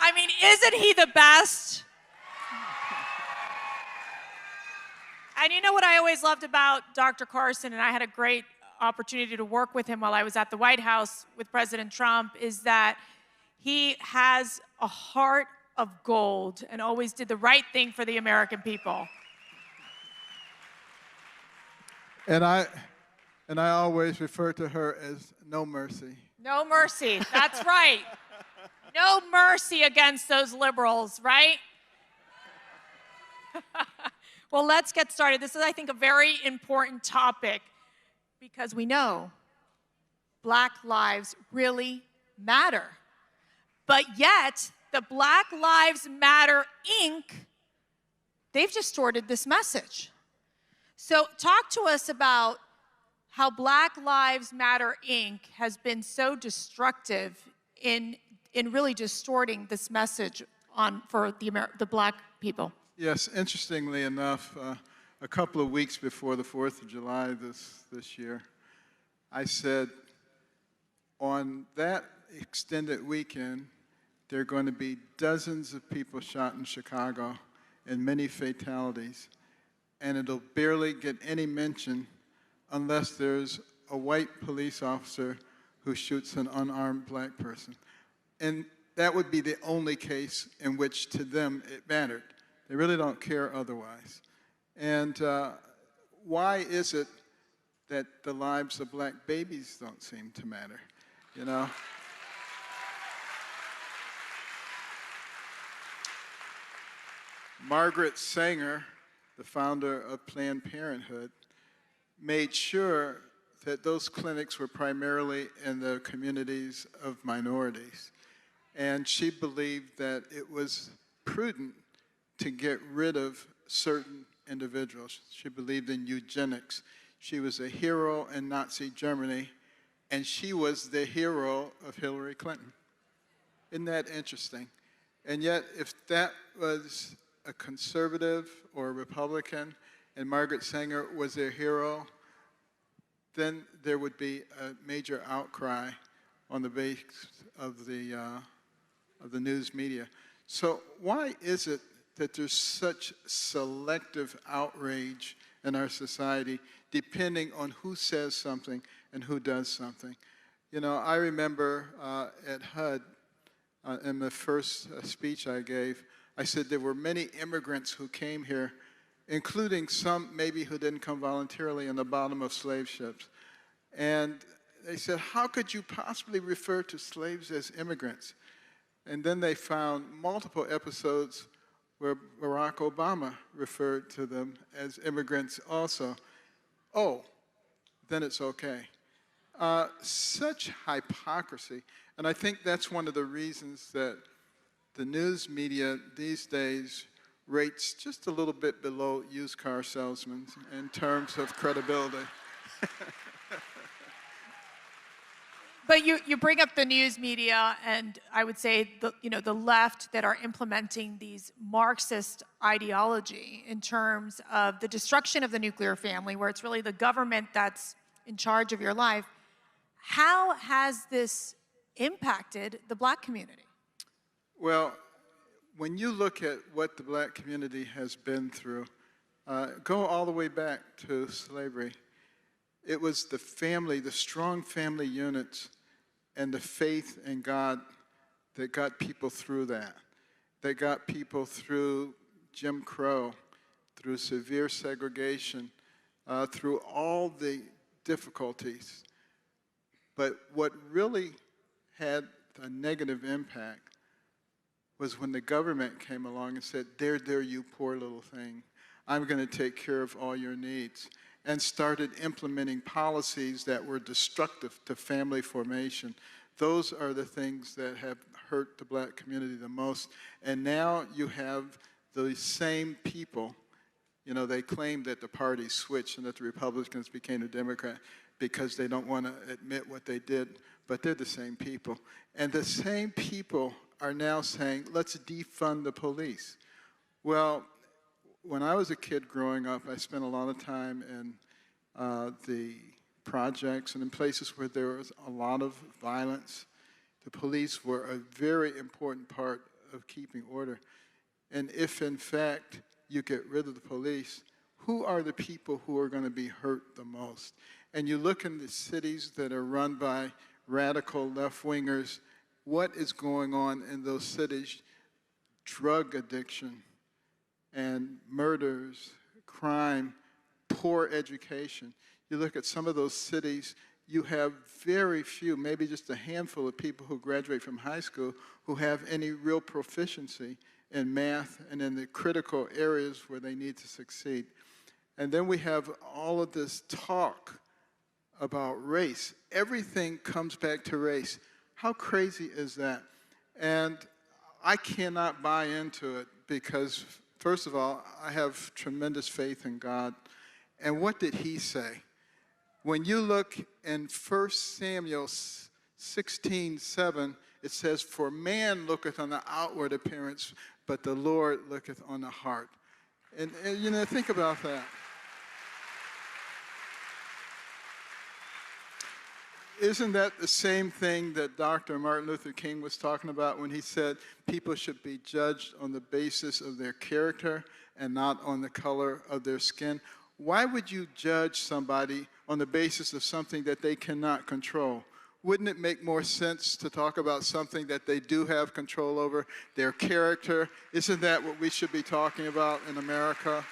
I mean, isn't he the best? And you know what I always loved about Dr. Carson, and I had a great opportunity to work with him while I was at the White House with President Trump, is that he has a heart of gold and always did the right thing for the American people. And I always refer to her as No Mercy. No mercy, that's right. No mercy against those liberals, right? Well, let's get started. This is, I think, a very important topic because we know Black lives really matter. But yet, the Black Lives Matter, Inc., they've distorted this message. So talk to us about how Black Lives Matter, Inc. has been so destructive in really distorting this message for the Black people. Yes, interestingly enough, a couple of weeks before the 4th of July this year, I said, on that extended weekend, there are going to be dozens of people shot in Chicago and many fatalities, and it'll barely get any mention unless there's a white police officer who shoots an unarmed Black person. And that would be the only case in which, to them, it mattered. They really don't care otherwise. And why is it that the lives of Black babies don't seem to matter, you know? Margaret Sanger, the founder of Planned Parenthood, made sure that those clinics were primarily in the communities of minorities. And she believed that it was prudent to get rid of certain individuals. She believed in eugenics. She was a hero in Nazi Germany, and she was the hero of Hillary Clinton. Isn't that interesting? And yet, if that was a conservative or a Republican, and Margaret Sanger was their hero, then there would be a major outcry on the base of the news media. So why is it that there's such selective outrage in our society depending on who says something and who does something? You know, I remember at HUD, in the first speech I gave, I said there were many immigrants who came here, including some maybe who didn't come voluntarily in the bottom of slave ships. And they said, how could you possibly refer to slaves as immigrants? And then they found multiple episodes where Barack Obama referred to them as immigrants also. Oh, then it's okay. Such hypocrisy. And I think that's one of the reasons that the news media these days rates just a little bit below used car salesmen in terms of credibility. But you bring up the news media, and I would say the left that are implementing these Marxist ideology in terms of the destruction of the nuclear family, where it's really the government that's in charge of your life. How has this impacted the Black community? Well, when you look at what the Black community has been through, go all the way back to slavery. It was the family, the strong family units, and the faith in God that got people through that. That got people through Jim Crow, through severe segregation, through all the difficulties. But what really had a negative impact was when the government came along and said, there, you poor little thing. I'm going to take care of all your needs. And started implementing policies that were destructive to family formation. Those are the things that have hurt the Black community the most. And now you have the same people, you know, they claim that the party switched and that the Republicans became the Democrat because they don't want to admit what they did, but they're the same people. And the same people are now saying, let's defund the police. Well, when I was a kid growing up, I spent a lot of time in the projects and in places where there was a lot of violence. The police were a very important part of keeping order. And if, in fact, you get rid of the police, who are the people who are going to be hurt the most? And you look in the cities that are run by radical left-wingers, what is going on in those cities? Drug addiction and murders, crime, poor education. You look at some of those cities, you have very few, maybe just a handful of people who graduate from high school who have any real proficiency in math and in the critical areas where they need to succeed. And then we have all of this talk about race. Everything comes back to race. How crazy is that? And I cannot buy into it because, first of all, I have tremendous faith in God. And what did he say? When you look in 1 Samuel 16:7, it says, "For man looketh on the outward appearance, but the Lord looketh on the heart." And you know, think about that. Isn't that the same thing that Dr. Martin Luther King was talking about when he said people should be judged on the basis of their character and not on the color of their skin? Why would you judge somebody on the basis of something that they cannot control? Wouldn't it make more sense to talk about something that they do have control over, their character? Isn't that what we should be talking about in America?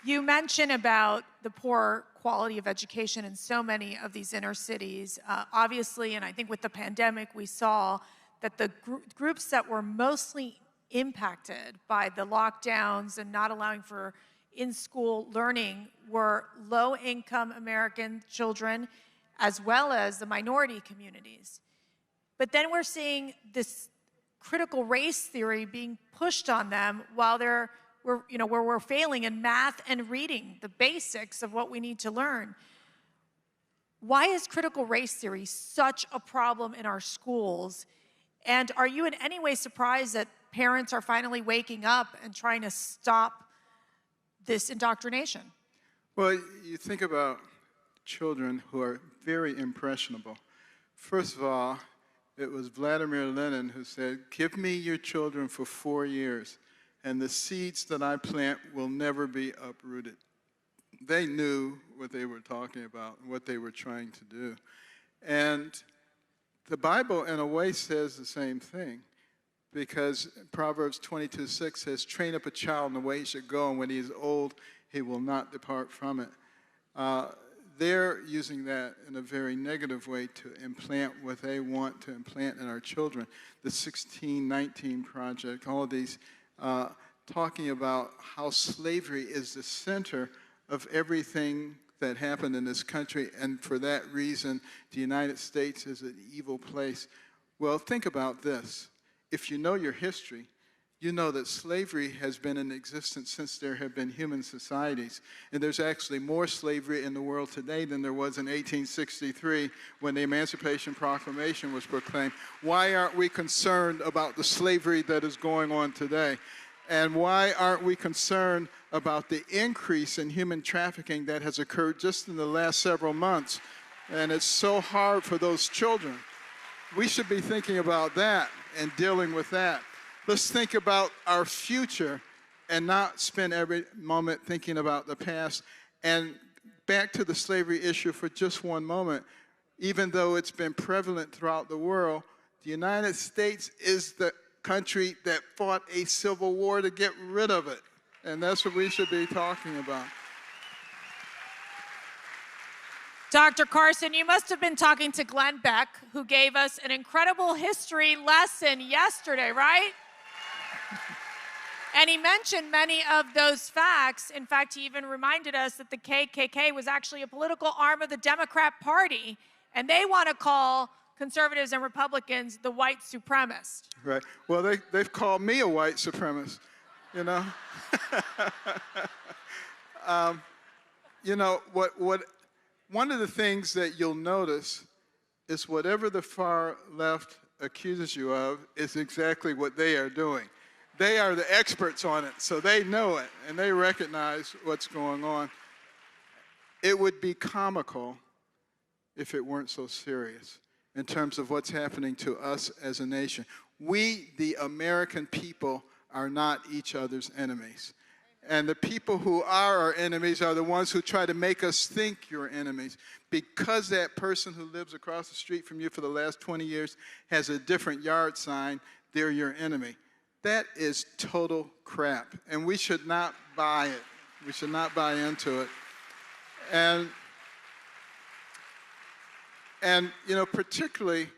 You mentioned about the poor quality of education in so many of these inner cities. Obviously, and I think with the pandemic, we saw that the groups that were mostly impacted by the lockdowns and not allowing for in-school learning were low-income American children, as well as the minority communities. But then we're seeing this critical race theory being pushed on them while where we're failing in math and reading, the basics of what we need to learn. Why is critical race theory such a problem in our schools? And are you in any way surprised that parents are finally waking up and trying to stop this indoctrination? Well, you think about children who are very impressionable. First of all, it was Vladimir Lenin who said, "Give me your children for 4 years, and the seeds that I plant will never be uprooted." They knew what they were talking about and what they were trying to do. And the Bible, in a way, says the same thing, because Proverbs 22:6 says, "Train up a child in the way he should go, and when he is old, he will not depart from it." They're using that in a very negative way to implant what they want to implant in our children. The 1619 Project, all of these talking about how slavery is the center of everything that happened in this country, and for that reason, the United States is an evil place. Well, think about this. If you know your history, you know that slavery has been in existence since there have been human societies. And there's actually more slavery in the world today than there was in 1863 when the Emancipation Proclamation was proclaimed. Why aren't we concerned about the slavery that is going on today? And why aren't we concerned about the increase in human trafficking that has occurred just in the last several months? And it's so hard for those children. We should be thinking about that and dealing with that. Let's think about our future and not spend every moment thinking about the past. And back to the slavery issue for just one moment. Even though it's been prevalent throughout the world, the United States is the country that fought a civil war to get rid of it. And that's what we should be talking about. Dr. Carson, you must have been talking to Glenn Beck, who gave us an incredible history lesson yesterday, right? And he mentioned many of those facts. In fact, he even reminded us that the KKK was actually a political arm of the Democrat Party, and they want to call conservatives and Republicans the white supremacists. Right. Well, they've called me a white supremacist, you know. You know, one of the things that you'll notice is whatever the far left accuses you of is exactly what they are doing. They are the experts on it, so they know it, and they recognize what's going on. it would be comical if it weren't so serious in terms of what's happening to us as a nation. We, the American people, are not each other's enemies. And the people who are our enemies are the ones who try to make us think you're enemies. Because that person who lives across the street from you for the last 20 years has a different yard sign, they're your enemy. That is total crap. And we should not buy it. We should not buy into it. And you know, particularly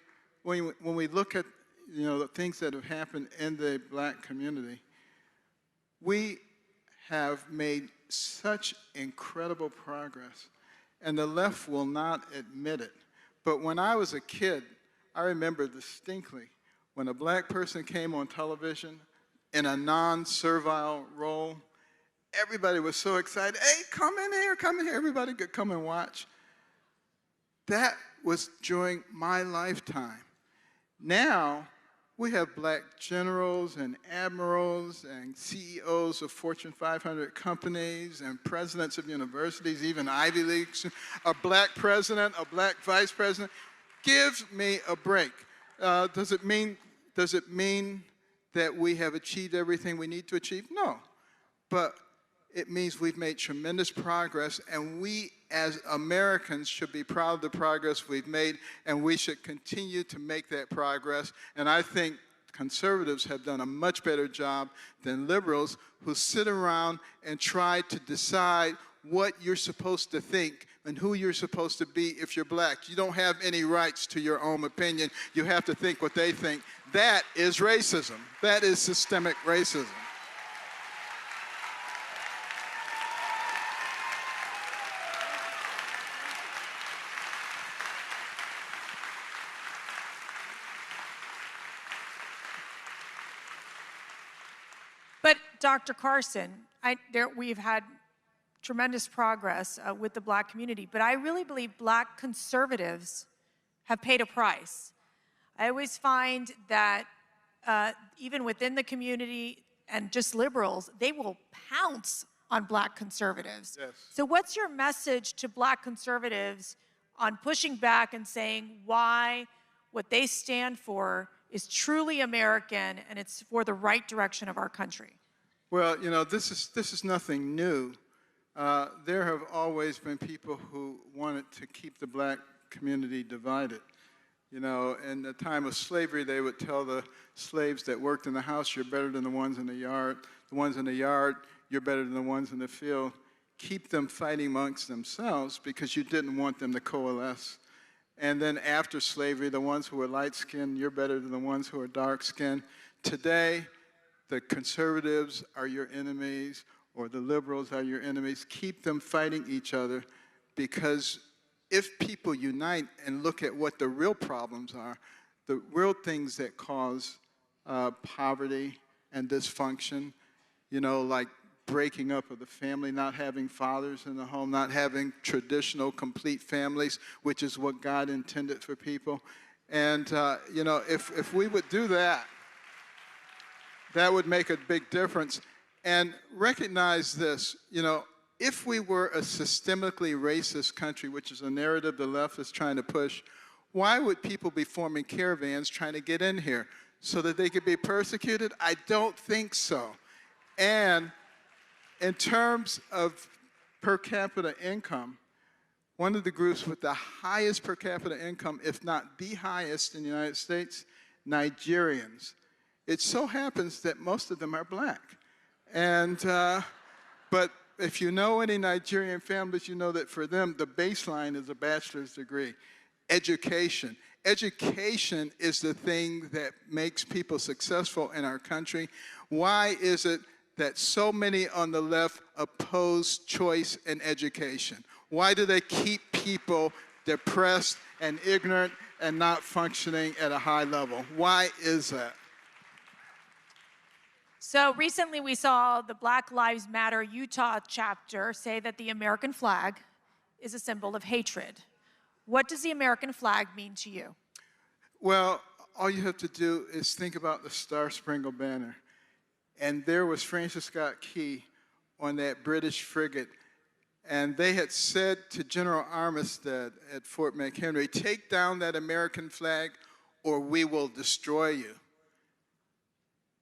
when we look at, you know, the things that have happened in the black community, we have made such incredible progress, and the left will not admit it. But when I was a kid, I remember distinctly when a black person came on television in a non-servile role, everybody was so excited. Hey, come in here, come in here. Everybody could come and watch. That was during my lifetime. Now, we have black generals and admirals and CEOs of Fortune 500 companies and presidents of universities, even Ivy Leagues, a black president, a black vice president. Give me a break. Does it mean that we have achieved everything we need to achieve? No. But it means we've made tremendous progress, and we as Americans should be proud of the progress we've made, and we should continue to make that progress. And I think conservatives have done a much better job than liberals who sit around and try to decide what you're supposed to think and who you're supposed to be if you're black. You don't have any rights to your own opinion. You have to think what they think. That is racism. That is systemic racism. But Dr. Carson, we've had tremendous progress with the black community, but I really believe black conservatives have paid a price. I always find that even within the community and just liberals, they will pounce on black conservatives. Yes. So what's your message to black conservatives on pushing back and saying why what they stand for is truly American and it's for the right direction of our country? Well, you know, this is nothing new. There have always been people who wanted to keep the black community divided. You know, in the time of slavery, they would tell the slaves that worked in the house, you're better than the ones in the yard. The ones in the yard, you're better than the ones in the field. Keep them fighting amongst themselves because you didn't want them to coalesce. And then after slavery, the ones who were light-skinned, you're better than the ones who are dark-skinned. Today, the conservatives are your enemies, or the liberals are your enemies. Keep them fighting each other, because if people unite and look at what the real problems are, the real things that cause poverty and dysfunction, you know, like breaking up of the family, not having fathers in the home, not having traditional complete families, which is what God intended for people. And, you know, if we would do that, that would make a big difference. And recognize this, you know, if we were a systemically racist country, which is a narrative the left is trying to push, why would people be forming caravans trying to get in here? So that they could be persecuted? I don't think so. And in terms of per capita income, one of the groups with the highest per capita income, if not the highest in the United States, Nigerians. It so happens that most of them are black. And, but if you know any Nigerian families, you know that for them, the baseline is a bachelor's degree. Education. Education is the thing that makes people successful in our country. Why is it that so many on the left oppose choice in education? Why do they keep people depressed and ignorant and not functioning at a high level? Why is that? So recently we saw the Black Lives Matter Utah chapter say that the American flag is a symbol of hatred. What does the American flag mean to you? Well, all you have to do is think about the Star-Spangled Banner. And there was Francis Scott Key on that British frigate And they had said to General Armistead at Fort McHenry, take down that American flag or we will destroy you.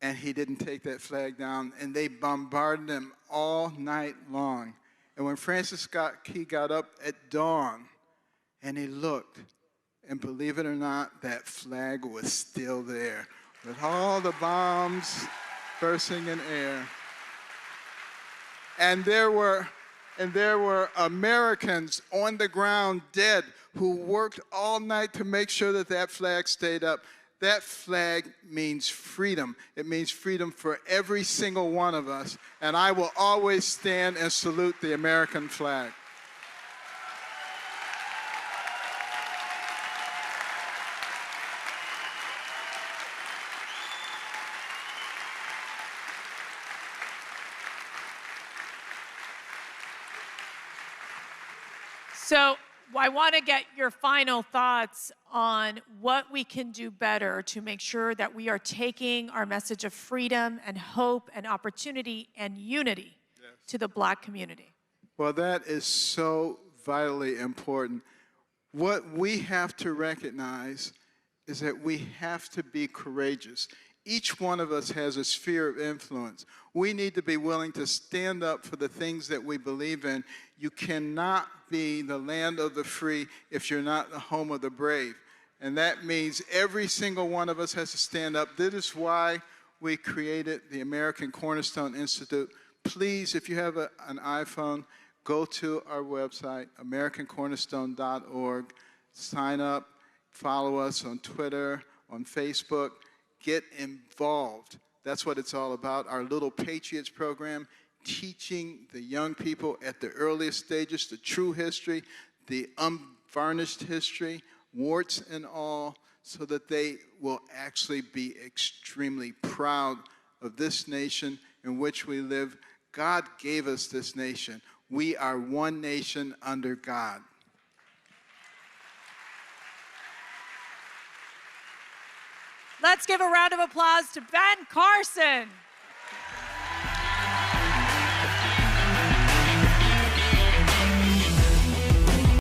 And he didn't take that flag down, and they bombarded him all night long. And when Francis Scott Key got up at dawn and he looked, and believe it or not, that flag was still there with all the bombs bursting in air. And there were Americans on the ground dead who worked all night to make sure that that flag stayed up. That flag means freedom. It means freedom for every single one of us. And I will always stand and salute the American flag. So I want to get your final thoughts on what we can do better to make sure that we are taking our message of freedom and hope and opportunity and unity to the Black community. Well, that is so vitally important. What we have to recognize is that we have to be courageous. Each one of us has a sphere of influence. We need to be willing to stand up for the things that we believe in. You cannot be the land of the free if you're not the home of the brave. And that means every single one of us has to stand up. This is why we created the American Cornerstone Institute. Please, if you have an iPhone, go to our website, americancornerstone.org. Sign up, follow us on Twitter, on Facebook. Get involved. That's what it's all about. Our Little Patriots program, teaching the young people at the earliest stages the true history, the unvarnished history, warts and all, so that they will actually be extremely proud of this nation in which we live. God gave us this nation. We are one nation under God. Let's give a round of applause to Ben Carson.